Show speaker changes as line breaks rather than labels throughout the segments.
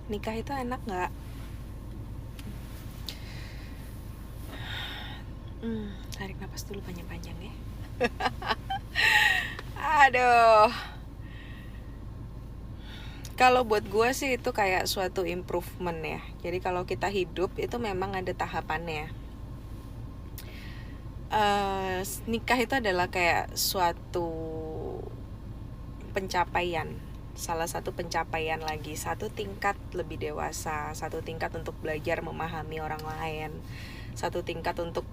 Nikah itu enak nggak? Tarik napas dulu panjang-panjang ya. Aduh. Kalau buat gue sih itu kayak suatu improvement ya. Jadi kalau kita hidup itu memang ada tahapannya. Nikah itu adalah kayak suatu pencapaian, salah satu pencapaian lagi, satu tingkat lebih dewasa, satu tingkat untuk belajar memahami orang lain, satu tingkat untuk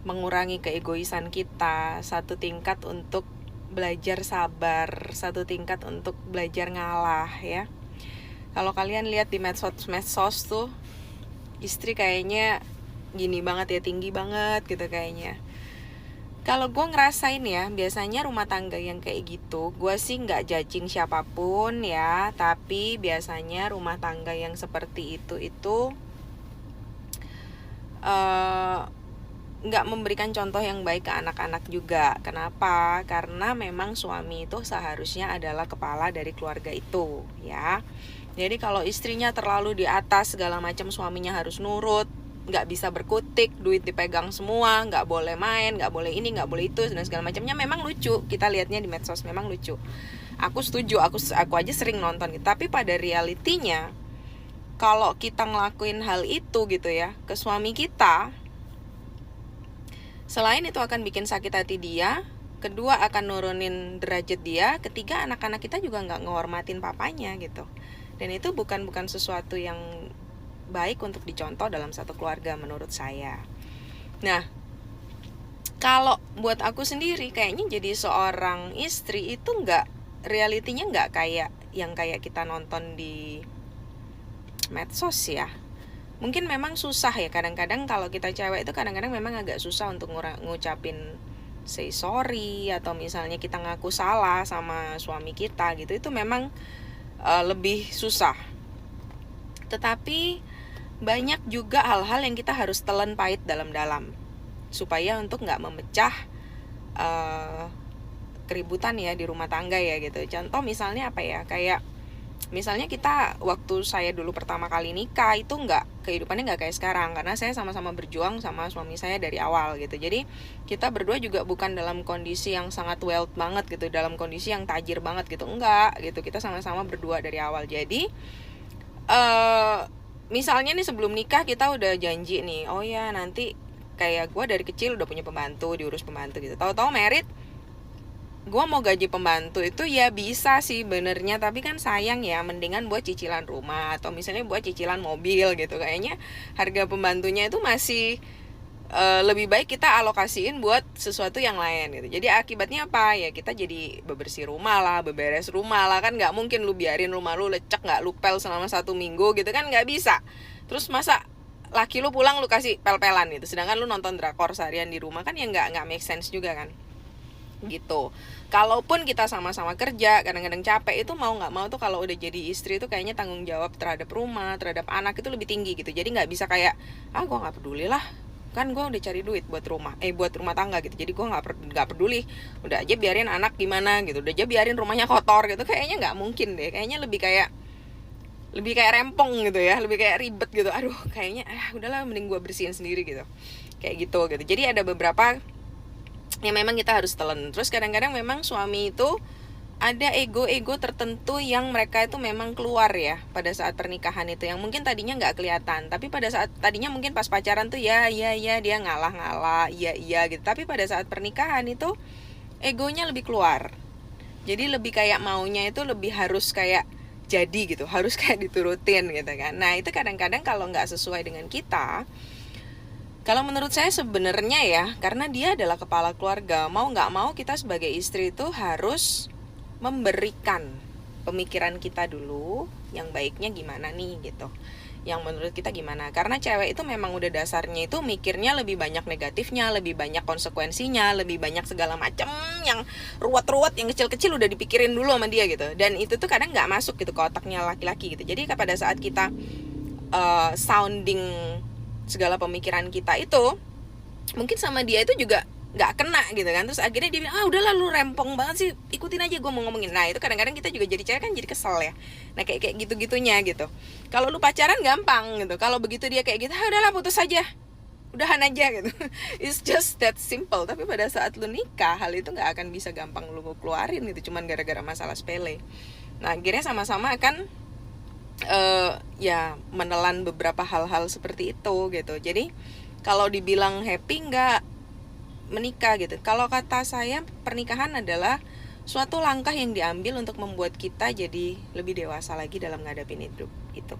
mengurangi keegoisan kita, satu tingkat untuk belajar sabar, satu tingkat untuk belajar ngalah ya. Kalau kalian lihat di medsos tuh, istri kayaknya gini banget ya, tinggi banget gitu kayaknya. Kalau gue ngerasain ya, biasanya rumah tangga yang kayak gitu, gue sih nggak judging siapapun ya, tapi biasanya rumah tangga yang seperti itu nggak memberikan contoh yang baik ke anak-anak juga. Kenapa? Karena memang suami itu seharusnya adalah kepala dari keluarga itu ya. Jadi kalau istrinya terlalu di atas segala macam, suaminya harus nurut, nggak bisa berkutik, duit dipegang semua, nggak boleh main, nggak boleh ini, nggak boleh itu, dan segala macamnya. Memang lucu, kita lihatnya di medsos memang lucu. Aku setuju, aku aja sering nonton gitu. Tapi pada realitinya, kalau kita ngelakuin hal itu gitu ya ke suami kita, selain itu akan bikin sakit hati dia, kedua akan nurunin derajat dia, ketiga anak-anak kita juga nggak ngehormatin papanya gitu. Dan itu bukan sesuatu yang baik untuk dicontoh dalam satu keluarga menurut saya. Nah, kalau buat aku sendiri kayaknya jadi seorang istri itu realitinya nggak kayak yang kayak kita nonton di medsos ya. Mungkin memang susah ya, kadang-kadang kalau kita cewek itu kadang-kadang memang agak susah untuk ngucapin say sorry, atau misalnya kita ngaku salah sama suami kita gitu, itu memang lebih susah. Tetapi banyak juga hal-hal yang kita harus telan pahit dalam-dalam supaya untuk nggak memecah keributan ya di rumah tangga ya gitu. Contoh misalnya apa ya, kayak misalnya kita waktu saya dulu pertama kali nikah itu kehidupannya nggak kayak sekarang, karena saya sama-sama berjuang sama suami saya dari awal gitu. Jadi kita berdua juga bukan dalam kondisi yang sangat wealth banget gitu, dalam kondisi yang tajir banget gitu, enggak gitu. Kita sama-sama berdua dari awal. Jadi misalnya nih sebelum nikah kita udah janji nih, oh ya nanti kayak gue dari kecil udah punya pembantu, diurus pembantu gitu. Tahu-tahu merit, gue mau gaji pembantu itu ya bisa sih benernya, tapi kan sayang ya, mendingan buat cicilan rumah atau misalnya buat cicilan mobil gitu. Kayaknya harga pembantunya itu masih lebih baik kita alokasiin buat sesuatu yang lain gitu. Jadi akibatnya apa ya, kita jadi bebersih rumah lah, beberes rumah lah. Kan nggak mungkin lu biarin rumah lu lecek, nggak lu pel selama 1 minggu gitu kan, nggak bisa. Terus masa laki lu pulang lu kasih pel-pelan gitu, sedangkan lu nonton drakor seharian di rumah, kan ya nggak make sense juga kan gitu. Kalaupun kita sama-sama kerja, kadang-kadang capek, itu mau nggak mau tuh kalau udah jadi istri itu kayaknya tanggung jawab terhadap rumah, terhadap anak itu lebih tinggi gitu. Jadi nggak bisa kayak gue nggak peduli lah, kan gue udah cari duit buat buat rumah tangga gitu. Jadi gue nggak peduli, udah aja biarin anak gimana gitu, udah aja biarin rumahnya kotor gitu. Kayaknya nggak mungkin deh. Kayaknya lebih kayak rempong gitu ya, lebih kayak ribet gitu. Aduh, kayaknya udahlah mending gue bersihin sendiri gitu, kayak gitu. Jadi ada beberapa yang memang kita harus telan. Terus kadang-kadang memang suami itu ada ego-ego tertentu yang mereka itu memang keluar ya pada saat pernikahan itu, yang mungkin tadinya nggak kelihatan, tapi pada saat tadinya mungkin pas pacaran tuh ya dia ngalah iya gitu, tapi pada saat pernikahan itu egonya lebih keluar. Jadi lebih kayak maunya itu lebih harus kayak jadi gitu, harus kayak diturutin gitu kan. Nah itu kadang-kadang kalau nggak sesuai dengan kita, kalau menurut saya sebenarnya ya, karena dia adalah kepala keluarga, mau nggak mau kita sebagai istri itu harus memberikan pemikiran kita dulu, yang baiknya gimana nih gitu, yang menurut kita gimana. Karena cewek itu memang udah dasarnya itu mikirnya lebih banyak negatifnya, lebih banyak konsekuensinya, lebih banyak segala macam yang ruwet-ruwet, yang kecil-kecil udah dipikirin dulu sama dia gitu. Dan itu tuh kadang nggak masuk gitu ke otaknya laki-laki gitu. Jadi pada saat kita sounding segala pemikiran kita itu, mungkin sama dia itu juga nggak kena gitu kan. Terus akhirnya dia bilang, ah udahlah lu rempong banget sih, ikutin aja gue mau ngomongin. Nah itu kadang-kadang kita juga jadi cewek kan jadi kesel ya. Nah kayak gitu-gitunya gitu. Kalau lu pacaran gampang gitu, kalau begitu dia kayak gitu, ah udahlah putus aja, udahan aja gitu. It's just that simple. Tapi pada saat lu nikah, hal itu nggak akan bisa gampang lu keluarin gitu, cuman gara-gara masalah sepele. Nah akhirnya sama-sama akan ya menelan beberapa hal-hal seperti itu gitu. Jadi kalau dibilang happy nggak menikah gitu, kalau kata saya pernikahan adalah suatu langkah yang diambil untuk membuat kita jadi lebih dewasa lagi dalam ngadapin hidup gitu.